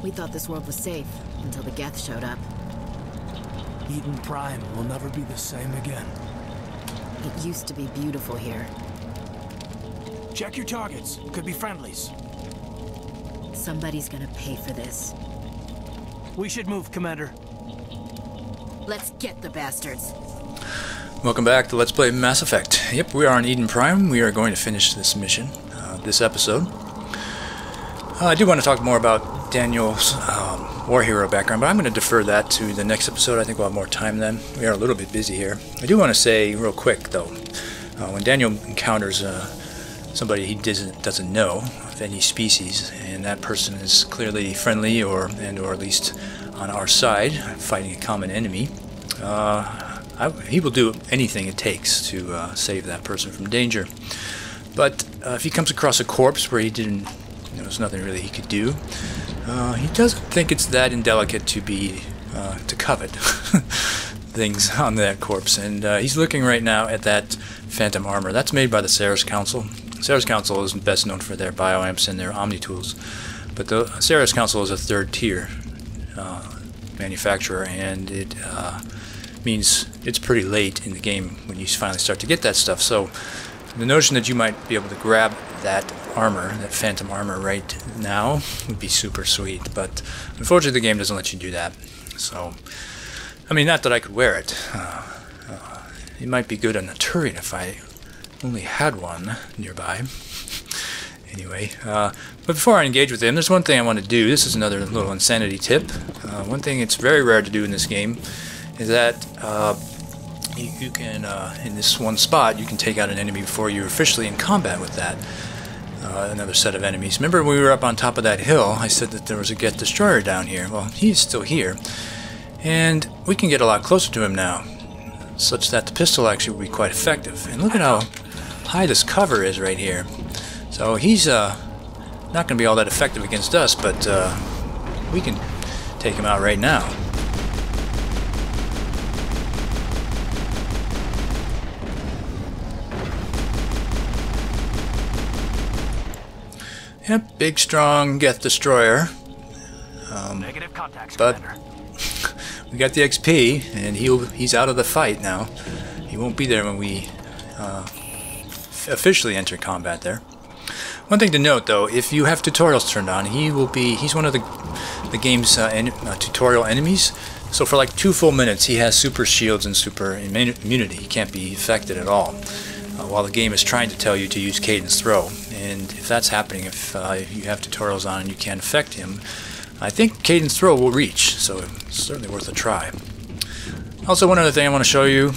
We thought this world was safe, until the Geth showed up. Eden Prime will never be the same again. It used to be beautiful here. Check your targets. Could be friendlies. Somebody's gonna pay for this. We should move, Commander. Let's get the bastards. Welcome back to Let's Play Mass Effect. Yep, we are on Eden Prime. We are going to finish this mission, this episode. I do want to talk more about Daniel's war hero background, but I'm going to defer that to the next episode. I think we'll have more time then. We are a little bit busy here. I do want to say real quick, though, when Daniel encounters somebody he doesn't know of any species, and that person is clearly friendly or at least on our side, fighting a common enemy, he will do anything it takes to save that person from danger. But if he comes across a corpse where there's nothing really he could do, he doesn't think it's that indelicate to covet things on that corpse. And he's looking right now at that phantom armor. That's made by the Ceres Council. Ceres Council is best known for their bioamps and their Omni tools, but the Ceres Council is a third-tier manufacturer, and it means it's pretty late in the game when you finally start to get that stuff. So the notion that you might be able to grab that armor, that phantom armor right now, would be super sweet, but unfortunately the game doesn't let you do that. So, I mean, not that I could wear it. It might be good on a Turian if I only had one nearby. Anyway, but before I engage with him, there's one thing I want to do. This is another little insanity tip. One thing it's very rare to do in this game is that you can, in this one spot, you can take out an enemy before you're officially in combat with that. Another set of enemies. Remember when we were up on top of that hill, I said that there was a Geth destroyer down here. Well, he's still here. And we can get a lot closer to him now, such that the pistol actually will be quite effective. And look at how high this cover is right here. So he's not going to be all that effective against us, but we can take him out right now. Yep, big, strong Geth destroyer. Negative contacts, but Commander. We got the XP, and he's out of the fight now. He won't be there when we officially enter combat there. One thing to note, though, if you have tutorials turned on, he's one of the game's tutorial enemies. So for like 2 full minutes, he has super shields and super immunity. He can't be affected at all, while the game is trying to tell you to use Cadence Throw. And if that's happening, if you have tutorials on and you can't affect him, I think Cadence Throw will reach, so it's certainly worth a try. Also, one other thing I want to show you.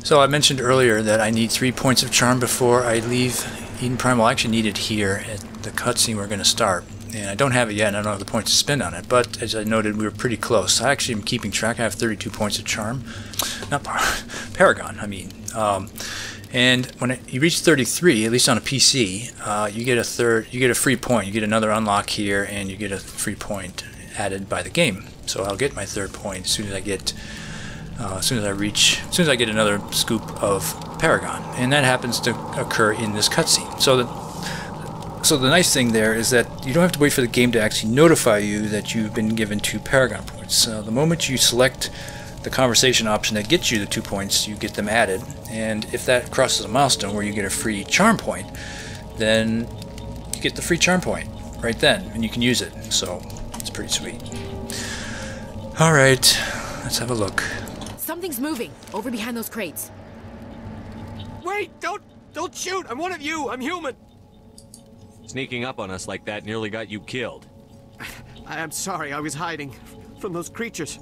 So I mentioned earlier that I need 3 points of charm before I leave Eden Prime. Well, I actually need it here at the cutscene we're going to start. And I don't have it yet, and I don't have the points to spend on it. But as I noted, we were pretty close. I actually am keeping track. I have 32 points of charm. Not Paragon, I mean. And when you reach 33, at least on a PC, you get a free point. You get another unlock here, and you get a free point added by the game. So I'll get my 3rd point as soon as I get, as soon as I get another scoop of Paragon, and that happens to occur in this cutscene. So the nice thing there is that you don't have to wait for the game to actually notify you that you've been given 2 Paragon points. The moment you select the conversation option that gets you the 2 points, you get them added, and if that crosses a milestone where you get a free charm point, then you get the free charm point right then, and you can use it. So it's pretty sweet. Alright, let's have a look. Something's moving over behind those crates. Wait! Don't shoot! I'm one of you! I'm human! Sneaking up on us like that nearly got you killed. I'm sorry, I was hiding from those creatures.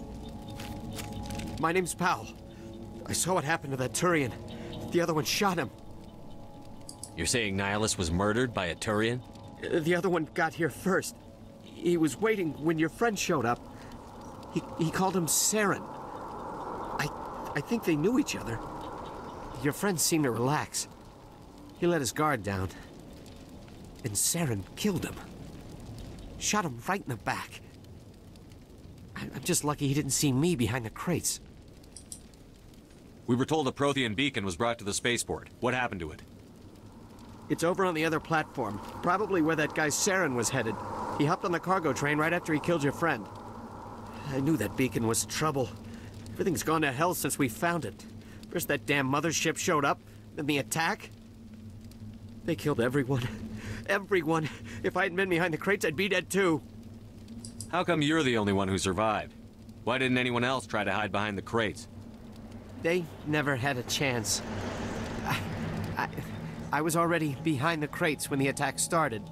My name's Powell. I saw what happened to that Turian. The other one shot him. You're saying Nihilus was murdered by a Turian? The other one got here first. He was waiting when your friend showed up. He called him Saren. I think they knew each other. Your friend seemed to relax. He let his guard down. And Saren killed him. Shot him right in the back. I'm just lucky he didn't see me behind the crates. We were told a Prothean beacon was brought to the spaceport. What happened to it? It's over on the other platform. Probably where that guy Saren was headed. He hopped on the cargo train right after he killed your friend. I knew that beacon was trouble. Everything's gone to hell since we found it. First that damn mothership showed up, then the attack. They killed everyone. Everyone. If I hadn't been behind the crates, I'd be dead too. How come you're the only one who survived? Why didn't anyone else try to hide behind the crates? They never had a chance. I was already behind the crates when the attack started.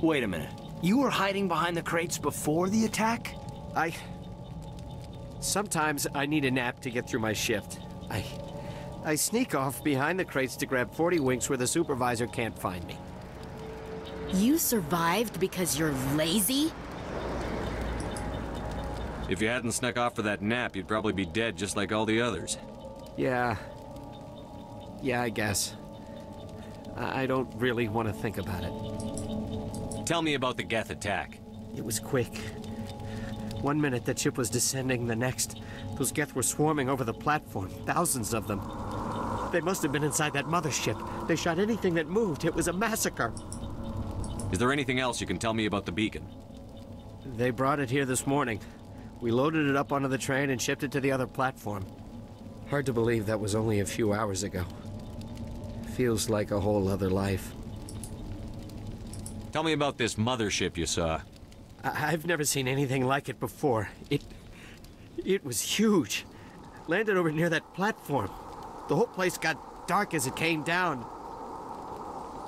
Wait a minute. You were hiding behind the crates before the attack? Sometimes I need a nap to get through my shift. I sneak off behind the crates to grab 40 winks where the supervisor can't find me. You survived because you're lazy? If you hadn't snuck off for that nap, you'd probably be dead just like all the others. Yeah, I guess. I don't really want to think about it. Tell me about the Geth attack. It was quick. 1 minute the ship was descending, the next, those Geth were swarming over the platform, thousands of them. They must have been inside that mothership. They shot anything that moved. It was a massacre. Is there anything else you can tell me about the beacon? They brought it here this morning. We loaded it up onto the train and shipped it to the other platform. Hard to believe that was only a few hours ago. Feels like a whole other life. Tell me about this mothership you saw. I've never seen anything like it before. It was huge. Landed over near that platform. The whole place got dark as it came down.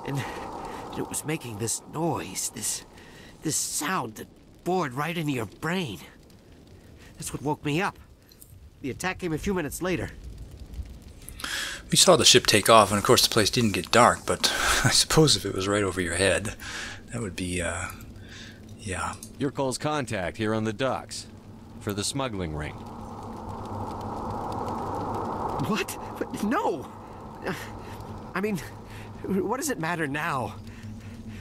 And it was making this noise, this sound that bored right into your brain. That's what woke me up. The attack came a few minutes later. We saw the ship take off, and of course the place didn't get dark, but I suppose if it was right over your head, that would be, yeah. Your Cole's contact here on the docks. For the smuggling ring. What? But no! I mean, what does it matter now?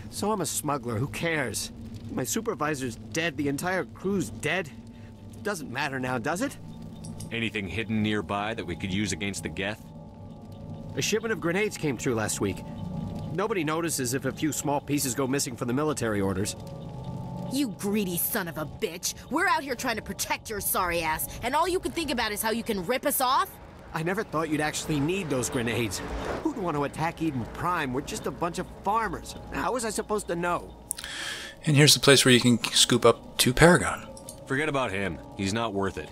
So I'm a smuggler, who cares? My supervisor's dead, the entire crew's dead. Doesn't matter now, does it? Anything hidden nearby that we could use against the Geth? A shipment of grenades came through last week. Nobody notices if a few small pieces go missing from the military orders. You greedy son of a bitch. We're out here trying to protect your sorry ass, and all you can think about is how you can rip us off? I never thought you'd actually need those grenades. Who'd want to attack Eden Prime? We're just a bunch of farmers. How was I supposed to know? And here's the place where you can scoop up 2 Paragon. Forget about him. He's not worth it.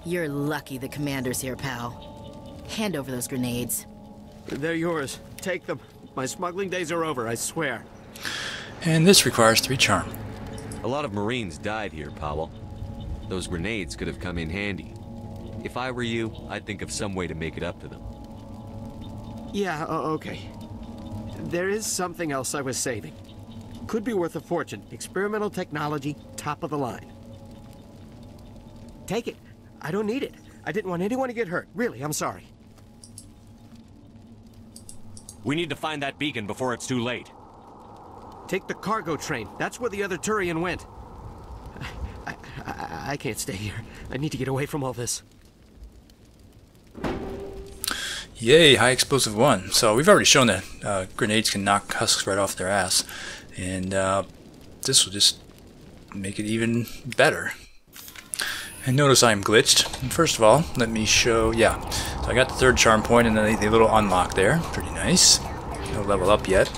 You're lucky the commander's here, pal. Hand over those grenades. They're yours. Take them. My smuggling days are over, I swear. And this requires 3 charm. A lot of Marines died here, Powell. Those grenades could have come in handy. If I were you, I'd think of some way to make it up to them. Yeah, okay. There is something else I was saving. Could be worth a fortune. Experimental technology, top of the line. Take it. I don't need it. I didn't want anyone to get hurt. Really, I'm sorry. We need to find that beacon before it's too late. Take the cargo train. That's where the other Turian went. I can't stay here. I need to get away from all this. Yay, high explosive 1. So we've already shown that grenades can knock husks right off their ass. And this will just make it even better. And notice I'm glitched. And first of all, let me show, yeah. So I got the 3rd charm point and then the little unlock there. Pretty nice. No level up yet.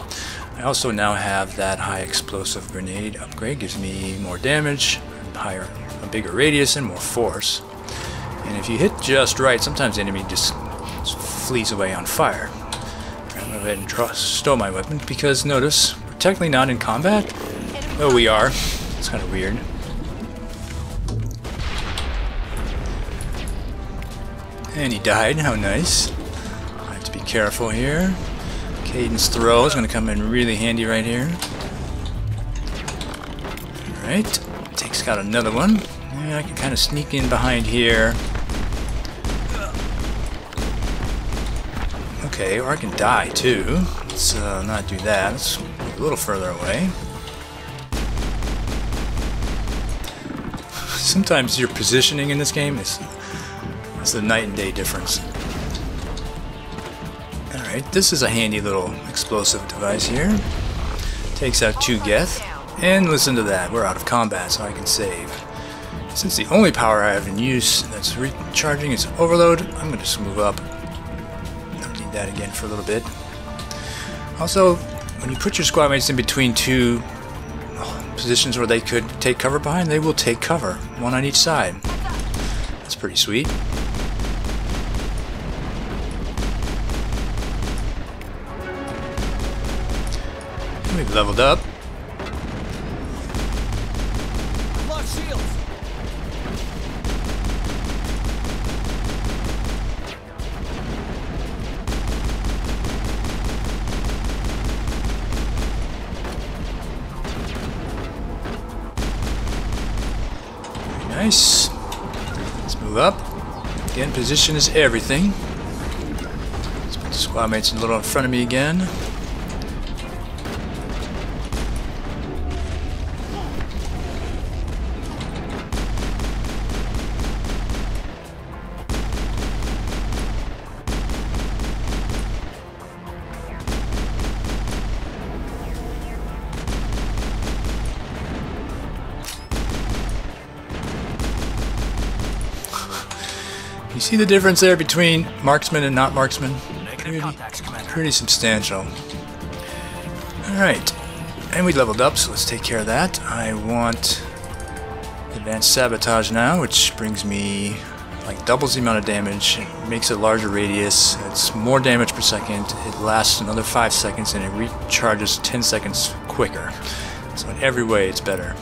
I also now have that high explosive grenade upgrade. Gives me more damage, a bigger radius, and more force. And if you hit just right, sometimes the enemy just flees away on fire. I'm going to go ahead and stow my weapon because notice, we're technically not in combat. Oh, we are. It's kind of weird. And he died. How nice. I have to be careful here. Cadence throw is going to come in really handy right here. Alright. Take's got another one. Yeah, I can kind of sneak in behind here. Okay, or I can die too. Let's not do that. Let's move a little further away. Sometimes your positioning in this game is a night and day difference. Alright, this is a handy little explosive device here. Takes out 2 Geth. And listen to that, we're out of combat, so I can save. Since the only power I have in use that's recharging is overload, I'm going to just move up. Don't need that again for a little bit. Also, when you put your squad mates in between 2 positions where they could take cover behind, they will take cover, 1 on each side. That's pretty sweet. We've leveled up. Lost shields. Very nice. Let's move up. Again, position is everything. Let's put the squad mates a little in front of me again. You see the difference there between marksman and not marksman? Pretty substantial. Alright, and we leveled up, so let's take care of that. I want advanced sabotage now, which brings me like doubles the amount of damage. It makes a larger radius. It's more damage per second. It lasts another 5 seconds, and it recharges 10 seconds quicker. So in every way, it's better.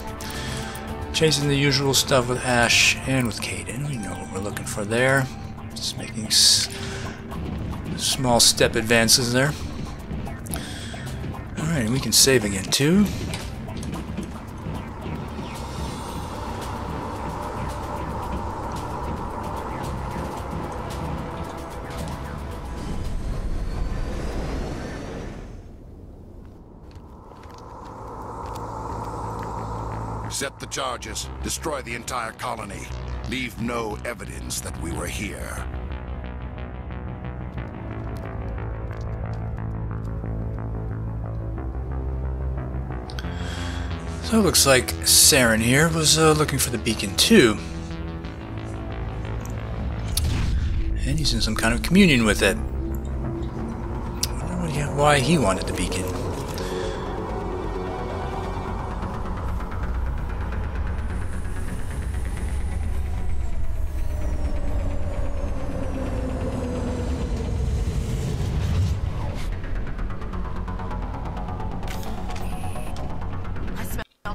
Chasing the usual stuff with Ash and with Caden. We know what we're looking for there. Just making small step advances there. Alright, we can save again too. Set the charges. Destroy the entire colony. Leave no evidence that we were here. So it looks like Saren here was looking for the beacon too. And he's in some kind of communion with it. I wonder why he wanted the beacon.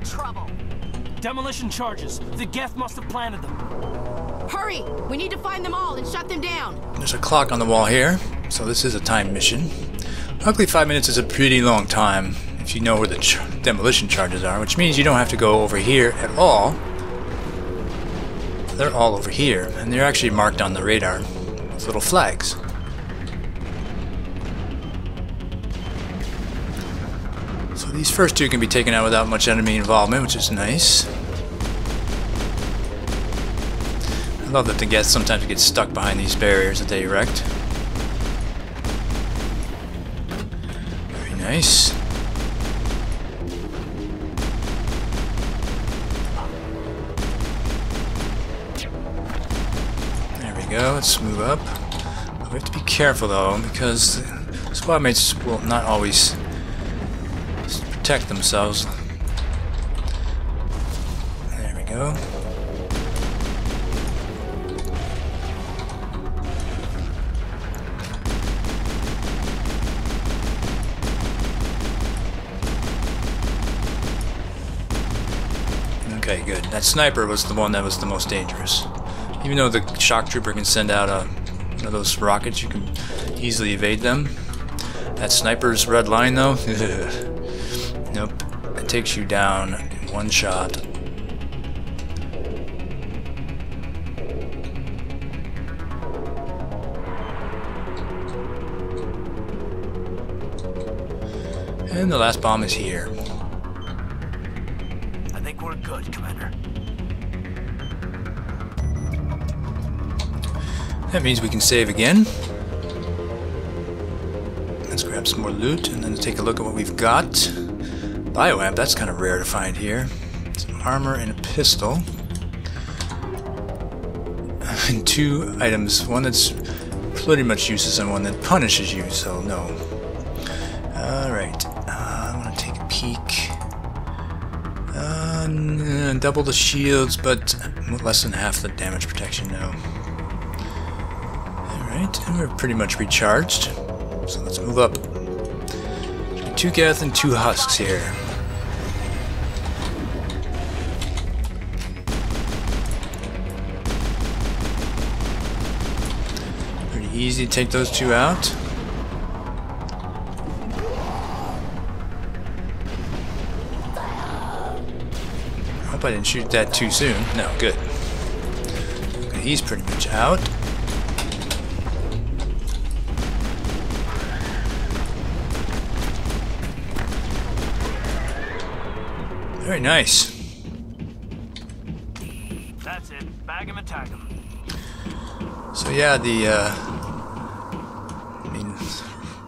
Trouble. Demolition charges. The Geth must have planted them. Hurry! We need to find them all and shut them down. There's a clock on the wall here, so this is a timed mission. Luckily 5 minutes is a pretty long time if you know where the demolition charges are, which means you don't have to go over here at all. They're all over here, and they're actually marked on the radar with little flags. So these first 2 can be taken out without much enemy involvement, which is nice. I love that the Geth sometimes get stuck behind these barriers that they erect. Very nice. There we go, let's move up. We have to be careful though, because the squad mates will not always protect themselves. There we go. Okay, good. That sniper was the one that was the most dangerous. Even though the shock trooper can send out one of those rockets, you can easily evade them. That sniper's red line though, nope, it takes you down in one shot. And the last bomb is here. I think we're good, Commander. That means we can save again. Let's grab some more loot and then take a look at what we've got. bioamp, that's kind of rare to find here. Some armor and a pistol. And 2 items, one that's pretty much useless and one that punishes you, so no. Alright, I want to take a peek. Double the shields, but less than half the damage protection, no. Alright, and we're pretty much recharged. So let's move up. 2 Geth and 2 husks here. Pretty easy to take those 2 out. Hope I didn't shoot that too soon. No, good. Okay, he's pretty much out. Very nice. That's it. Bag him and tag him. So yeah, I mean,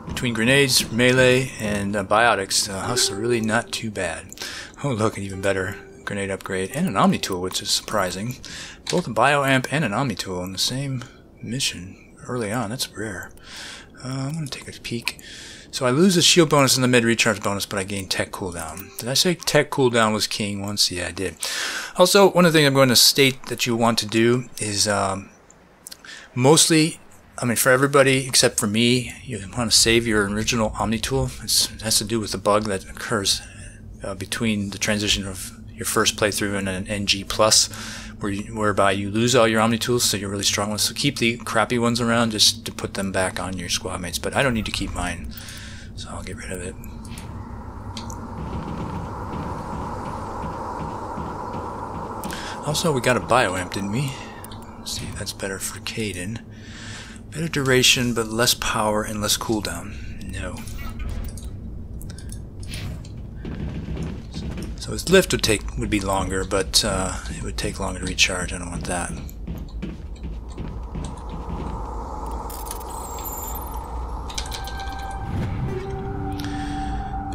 between grenades, melee, and biotics, husks are really not too bad. Oh look, an even better grenade upgrade, and an Omni tool, which is surprising. Both a bioamp and an Omni tool in the same mission early on. That's rare. I'm going to take a peek. So I lose a shield bonus and the mid-recharge bonus, but I gain tech cooldown. Did I say tech cooldown was king once? Yeah, I did. Also, one of the things I'm going to state that you want to do is mostly, I mean for everybody except for me, you want to save your original Omni tool. It has to do with the bug that occurs between the transition of your first playthrough and an NG+, whereby you lose all your Omni tools, so you're really strong ones. So keep the crappy ones around just to put them back on your squad mates. But I don't need to keep mine, so I'll get rid of it. Also, we got a bioamp, didn't we? Let's see, that's better for Caden. Better duration, but less power and less cooldown. No. So his lift would be longer, but it would take longer to recharge. I don't want that.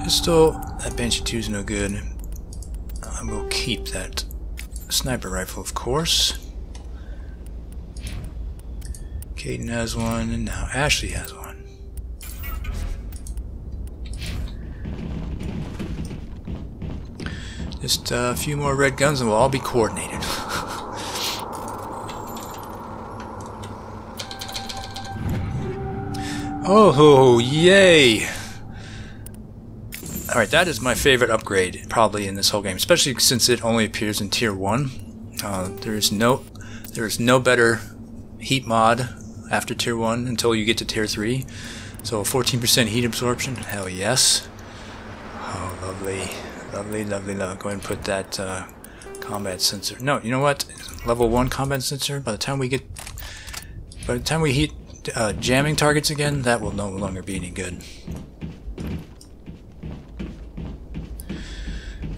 Pistol, that Banshee 2 is no good. I will keep that sniper rifle, of course. Caden has one, and now Ashley has one. Just a few more red guns and we'll all be coordinated. Oh, yay! Alright, that is my favorite upgrade probably in this whole game, especially since it only appears in Tier 1. There is no better heat mod after Tier 1 until you get to Tier 3. So 14% heat absorption, hell yes. Oh, lovely. Lovely, lovely, lovely. Go ahead and put that combat sensor. No, you know what? Level 1 combat sensor. By the time we hit jamming targets again, that will no longer be any good.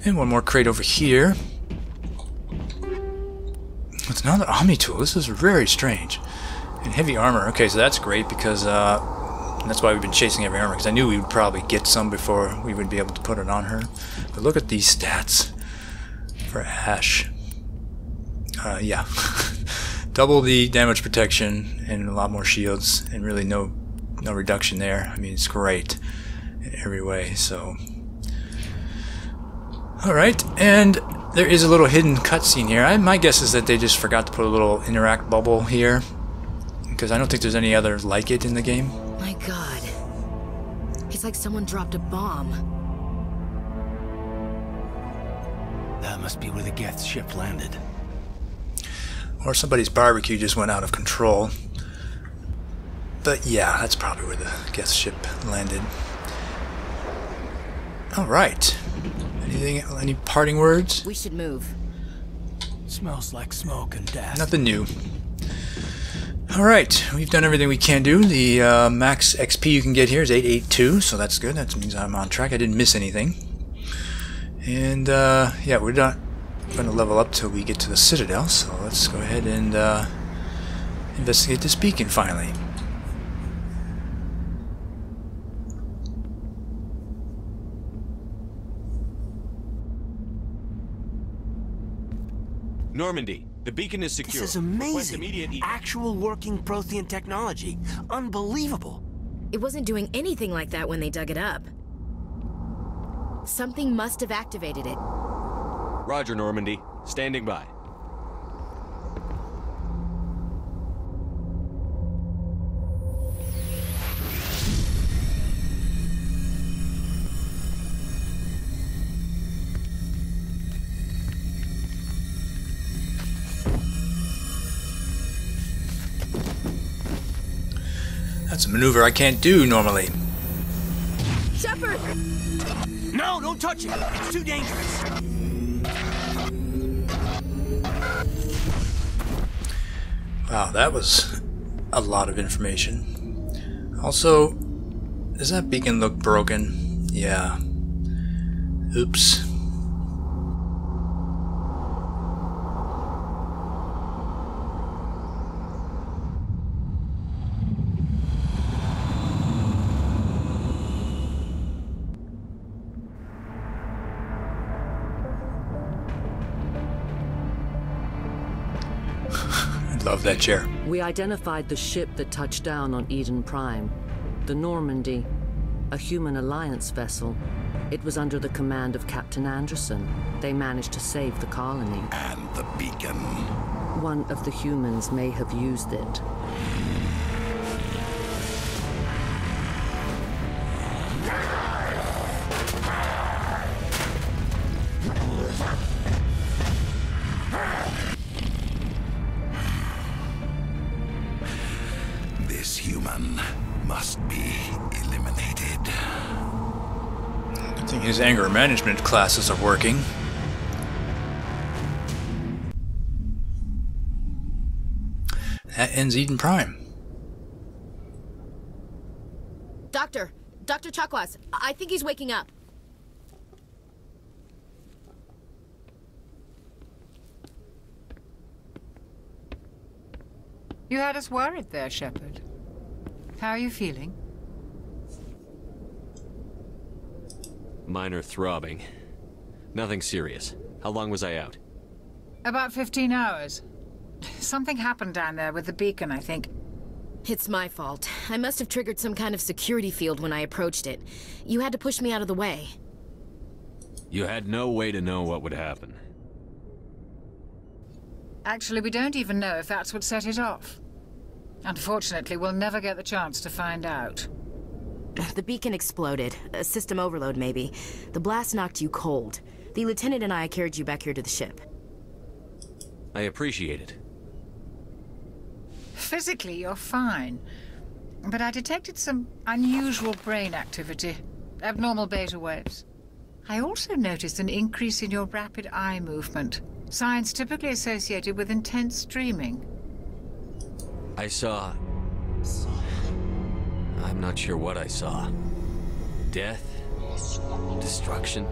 And one more crate over here. It's another Omni tool. This is very strange. And heavy armor. Okay, so that's great because that's why we've been chasing heavy armor, because I knew we would probably get some before we would be able to put it on her. But look at these stats for Ash. Yeah. Double the damage protection and a lot more shields, and really no reduction there. I mean, it's great in every way, so. Alright, and there is a little hidden cutscene here. My guess is that they just forgot to put a little interact bubble here, because I don't think there's any other like it in the game. My God. It's like someone dropped a bomb. That must be where the Geth ship landed. Or somebody's barbecue just went out of control. But yeah, that's probably where the Geth ship landed. Alright. Any parting words? We should move. Smells like smoke and death. Nothing new. Alright, we've done everything we can do. The max XP you can get here is 882, so that's good. That means I'm on track. I didn't miss anything. And yeah, we're not going to level up till we get to the Citadel, so let's go ahead and investigate this beacon finally. Normandy, the beacon is secure. This is Request amazing. immediate Actual working prothean technology. Unbelievable. It wasn't doing anything like that when they dug it up. Something must have activated it. Roger, Normandy. Standing by. That's a maneuver I can't do normally. Shepard! No, don't touch it. It's too dangerous. Wow, that was a lot of information. Also, does that beacon look broken? Yeah. Oops. Love that chair. We identified the ship that touched down on Eden Prime, the Normandy, a human alliance vessel. It was under the command of Captain Anderson. They managed to save the colony. And the beacon. One of the humans may have used it. This human must be eliminated. I think his anger management classes are working. That ends Eden Prime. Doctor Chakwas, I think he's waking up. You had us worried there, Shepard. How are you feeling? Minor throbbing. Nothing serious. How long was I out? About 15 hours. Something happened down there with the beacon, I think. It's my fault. I must have triggered some kind of security field when I approached it. You had to push me out of the way. You had no way to know what would happen. Actually, we don't even know if that's what set it off. Unfortunately, we'll never get the chance to find out. The beacon exploded. A system overload, maybe. The blast knocked you cold. The lieutenant and I carried you back here to the ship. I appreciate it. Physically, you're fine. But I detected some unusual brain activity. Abnormal beta waves. I also noticed an increase in your rapid eye movement. Signs typically associated with intense dreaming. I saw... I'm not sure what I saw. Death? Destruction?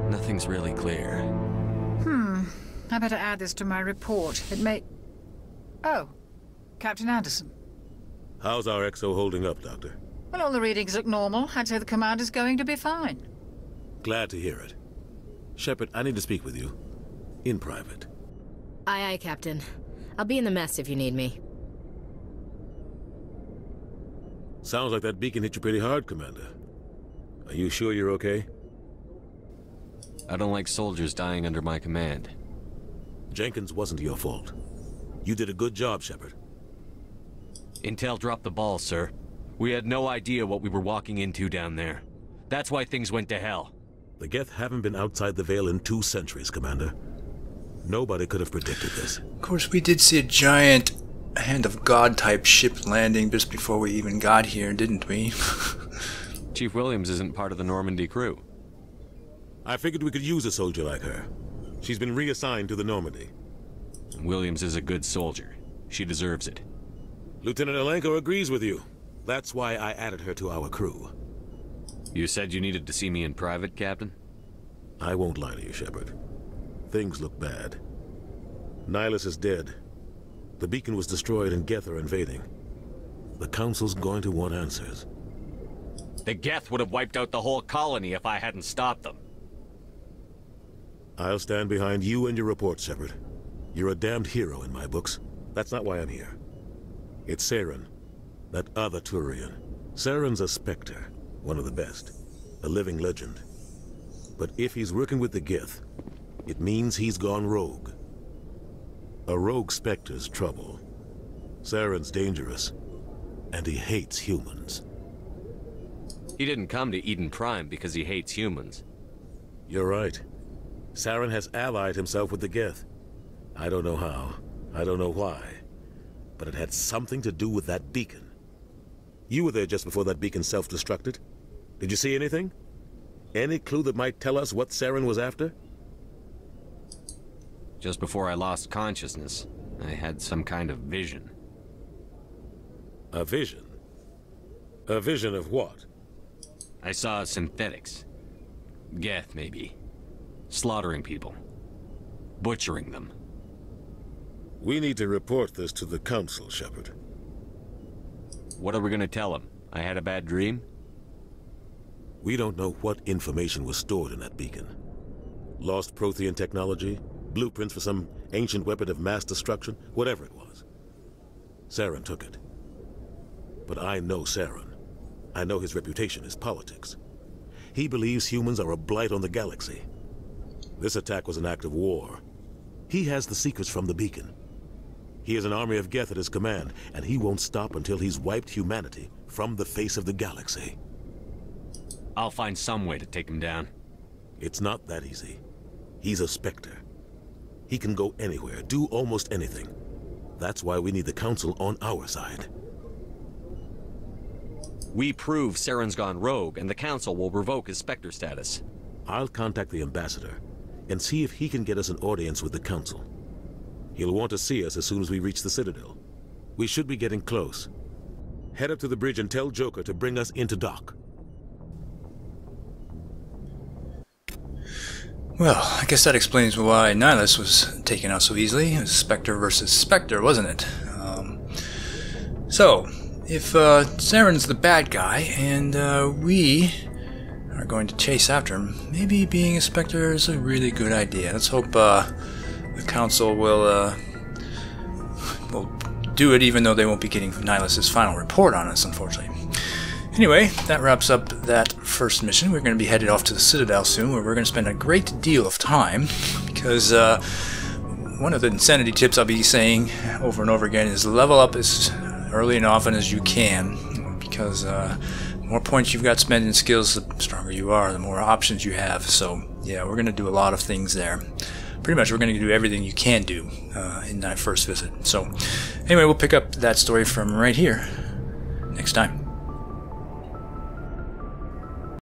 Nothing's really clear. I better add this to my report. It may... Oh, Captain Anderson. How's our XO holding up, Doctor? Well, all the readings look normal. I'd say the commander's going to be fine. Glad to hear it. Shepard, I need to speak with you. In private. Aye, aye, Captain. I'll be in the mess if you need me. Sounds like that beacon hit you pretty hard, Commander. Are you sure you're okay? I don't like soldiers dying under my command. Jenkins wasn't your fault. You did a good job, Shepard. Intel dropped the ball, sir. We had no idea what we were walking into down there. That's why things went to hell. The Geth haven't been outside the Veil in 2 centuries, Commander. Nobody could have predicted this. Of course, we did see a giant Hand of God type ship landing just before we even got here, didn't we? Chief Williams isn't part of the Normandy crew. I figured we could use a soldier like her. She's been reassigned to the Normandy. Williams is a good soldier. She deserves it. Lieutenant Alenko agrees with you. That's why I added her to our crew. You said you needed to see me in private, Captain? I won't lie to you, Shepard. Things look bad. Nihilus is dead. The beacon was destroyed and Geth are invading. The Council's going to want answers. The Geth would have wiped out the whole colony if I hadn't stopped them. I'll stand behind you and your report, Shepard. You're a damned hero in my books. That's not why I'm here. It's Saren, that other Turian. Saren's a Spectre, one of the best, a living legend. But if he's working with the Geth, it means he's gone rogue. A rogue Spectre's trouble. Saren's dangerous, and he hates humans. He didn't come to Eden Prime because he hates humans. You're right. Saren has allied himself with the Geth. I don't know how, I don't know why, but it had something to do with that beacon. You were there just before that beacon self-destructed. Did you see anything? Any clue that might tell us what Saren was after? Just before I lost consciousness, I had some kind of vision. A vision? A vision of what? I saw synthetics. Geth, maybe. Slaughtering people. Butchering them. We need to report this to the Council, Shepard. What are we gonna tell them? I had a bad dream? We don't know what information was stored in that beacon. Lost prothean technology, blueprints for some ancient weapon of mass destruction, whatever it was. Saren took it. But I know Saren. I know his reputation is politics. He believes humans are a blight on the galaxy. This attack was an act of war. He has the secrets from the beacon. He has an army of Geth at his command, and he won't stop until he's wiped humanity from the face of the galaxy. I'll find some way to take him down. It's not that easy. He's a Spectre. He can go anywhere, do almost anything. That's why we need the Council on our side. We prove Saren's gone rogue, and the Council will revoke his Spectre status. I'll contact the Ambassador and see if he can get us an audience with the Council. He'll want to see us as soon as we reach the Citadel. We should be getting close. Head up to the bridge and tell Joker to bring us into dock. Well, I guess that explains why Nihilus was taken out so easily. It was Spectre versus Spectre, wasn't it? So, if Saren's the bad guy, and we are going to chase after him, maybe being a Spectre is a really good idea. Let's hope the Council will do it, even though they won't be getting Nihilus's final report on us, unfortunately. Anyway, that wraps up that first mission. We're going to be headed off to the Citadel soon, where we're going to spend a great deal of time, because one of the insanity tips I'll be saying over and over again is level up as early and often as you can, because the more points you've got spending skills, the stronger you are, the more options you have. So yeah, we're going to do a lot of things there. Pretty much we're going to do everything you can do in that first visit. So anyway, we'll pick up that story from right here next time.